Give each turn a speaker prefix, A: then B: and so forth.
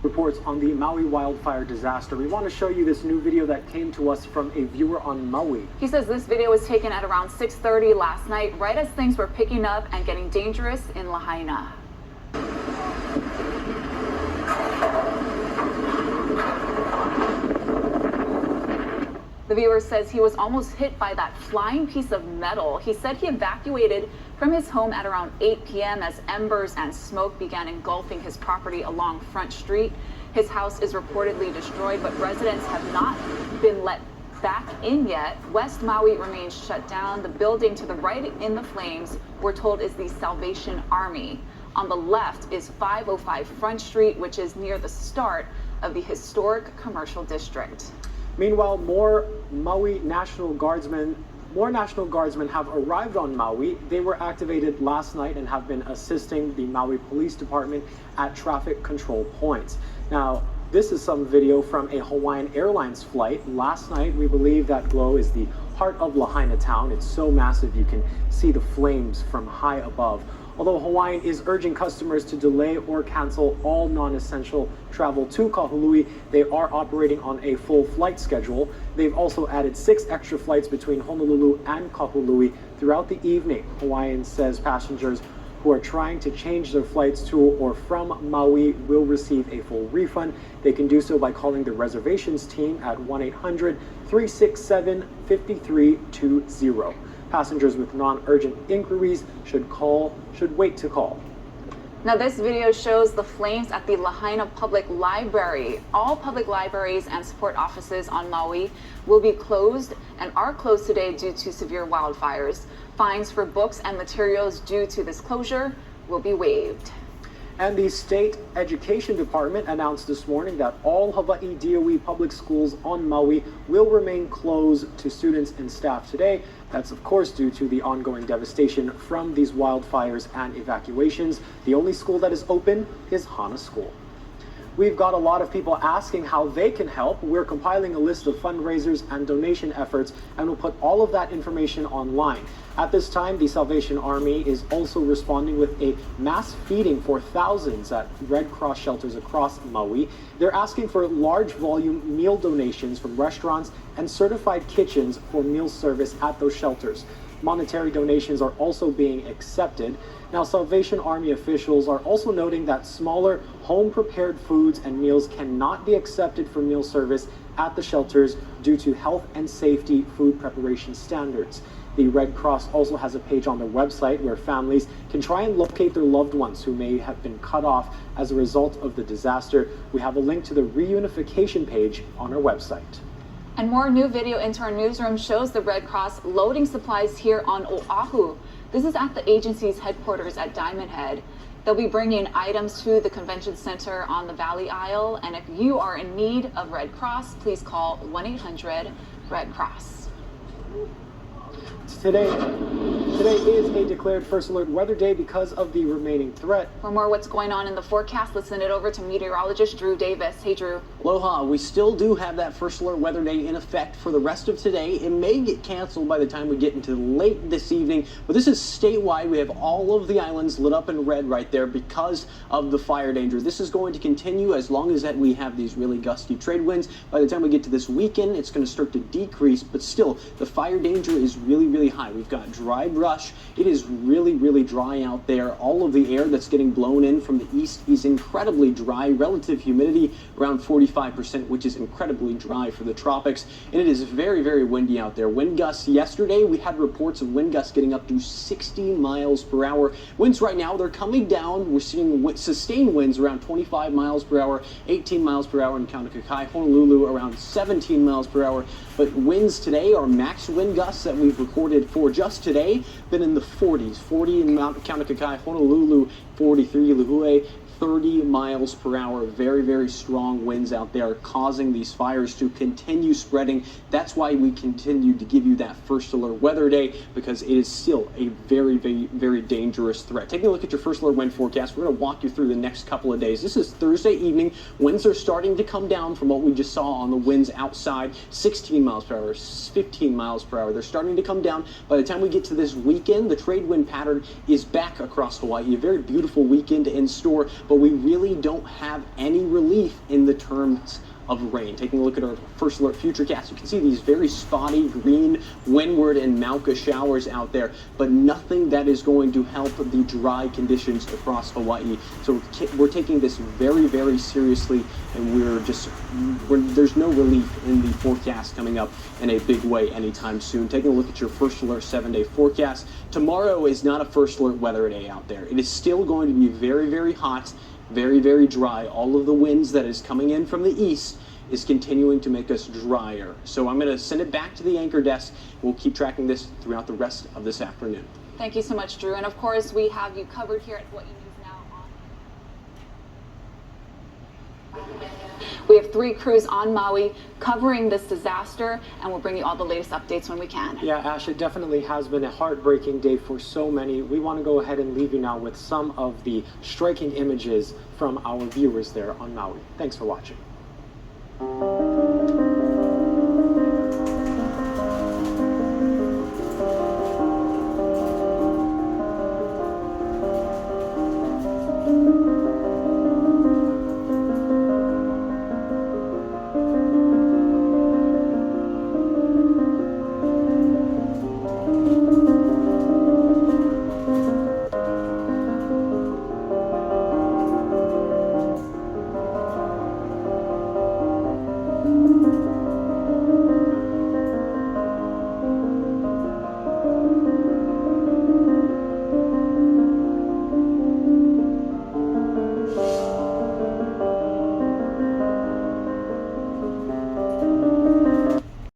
A: reports on the Maui wildfire disaster. We want to show you this new video that came to us from a viewer on Maui.
B: He says this video was taken at around 6:30 last night, right as things were picking up and getting dangerous in Lahaina. The viewer says he was almost hit by that flying piece of metal. He said he evacuated from his home at around 8 p.m. as embers and smoke began engulfing his property along Front Street. His house is reportedly destroyed, but residents have not been let back in yet. West Maui remains shut down. The building to the right in the flames, we're told, is the Salvation Army. On the left is 505 Front Street, which is near the start of the historic commercial district.
A: Meanwhile, more National Guardsmen have arrived on Maui. They were activated last night and have been assisting the Maui Police Department at traffic control points. Now, this is some video from a Hawaiian Airlines flight. Last night, we believe that glow is the heart of Lahaina town. It's so massive you can see the flames from high above. Although Hawaiian is urging customers to delay or cancel all non-essential travel to Kahului, they are operating on a full flight schedule. They've also added 6 extra flights between Honolulu and Kahului throughout the evening. Hawaiian says passengers who are trying to change their flights to or from Maui will receive a full refund. They can do so by calling the reservations team at 1-800-367-5320. Passengers with non-urgent inquiries should wait to call.
B: Now this video shows the flames at the Lahaina Public Library. All public libraries and support offices on Maui will be closed and are closed today due to severe wildfires. Fines for books and materials due to this closure will be waived.
A: And the State Education Department announced this morning that all Hawaii DOE public schools on Maui will remain closed to students and staff today. That's of course due to the ongoing devastation from these wildfires and evacuations. The only school that is open is Hana School. We've got a lot of people asking how they can help. We're compiling a list of fundraisers and donation efforts, and we'll put all of that information online. At this time, the Salvation Army is also responding with a mass feeding for thousands at Red Cross shelters across Maui. They're asking for large volume meal donations from restaurants and certified kitchens for meal service at those shelters. Monetary donations are also being accepted. Now, Salvation Army officials are also noting that smaller home-prepared foods and meals cannot be accepted for meal service at the shelters due to health and safety food preparation standards. The Red Cross also has a page on their website where families can try and locate their loved ones who may have been cut off as a result of the disaster. We have a link to the reunification page on our website.
B: And more new video into our newsroom shows the Red Cross loading supplies here on Oahu. This is at the agency's headquarters at Diamond Head. They'll be bringing items to the convention center on the Valley Isle. And if you are in need of Red Cross, please call 1-800-RED-CROSS.
A: Today is a declared first alert weather day because of the remaining threat.
B: For more what's going on in the forecast, let's send it over to meteorologist Drew Davis. Hey, Drew.
C: Aloha. We still do have that first alert weather day in effect for the rest of today. It may get canceled by the time we get into late this evening, but this is statewide. We have all of the islands lit up in red right there because of the fire danger. This is going to continue as long as that we have these really gusty trade winds. By the time we get to this weekend, it's going to start to decrease, but still the fire danger is really high. We've got dry brush. It is really dry out there. All of the air that's getting blown in from the east is incredibly dry. Relative humidity around 45%, which is incredibly dry for the tropics. And it is very windy out there. Wind gusts yesterday, we had reports of wind gusts getting up to 60 miles per hour. Winds right now, they're coming down. We're seeing sustained winds around 25 miles per hour, 18 miles per hour in Kaunakakai, Honolulu around 17 miles per hour. But winds today are max wind gusts that we've recorded for just today, been in the 40s, 40 in Mount Kaunakakai, Honolulu, 43, Lihue, 30 miles per hour. Very strong winds out there causing these fires to continue spreading. That's why we continue to give you that first alert weather day, because it is still a very dangerous threat. Taking a look at your first alert wind forecast, we're going to walk you through the next couple of days. This is Thursday evening. Winds are starting to come down from what we just saw on the winds outside. 16 miles per hour, 15 miles per hour. They're starting to come down. By the time we get to this weekend, the trade wind pattern is back across Hawaii. A very beautiful weekend in store. but we really don't have any relief in the terms of rain. Taking a look at our first alert futurecast, you can see these very spotty green windward and Mauka showers out there, but nothing that is going to help the dry conditions across Hawaii. So we're taking this very, very seriously, and there's no relief in the forecast coming up in a big way anytime soon. Taking a look at your first alert 7-day forecast, tomorrow is not a first alert weather day out there. It is still going to be very, very hot, very, very dry. All of the winds that is coming in from the east is continuing to make us drier. So I'm going to send it back to the anchor desk. We'll keep tracking this throughout the rest of this afternoon.
B: Thank you so much, Drew. And of course, we have you covered here at What You News Now. We have 3 crews on Maui covering this disaster, and we'll bring you all the latest updates when we can.
A: Yeah, Ash, it definitely has been a heartbreaking day for so many. We want to go ahead and leave you now with some of the striking images from our viewers there on Maui. Thanks for watching.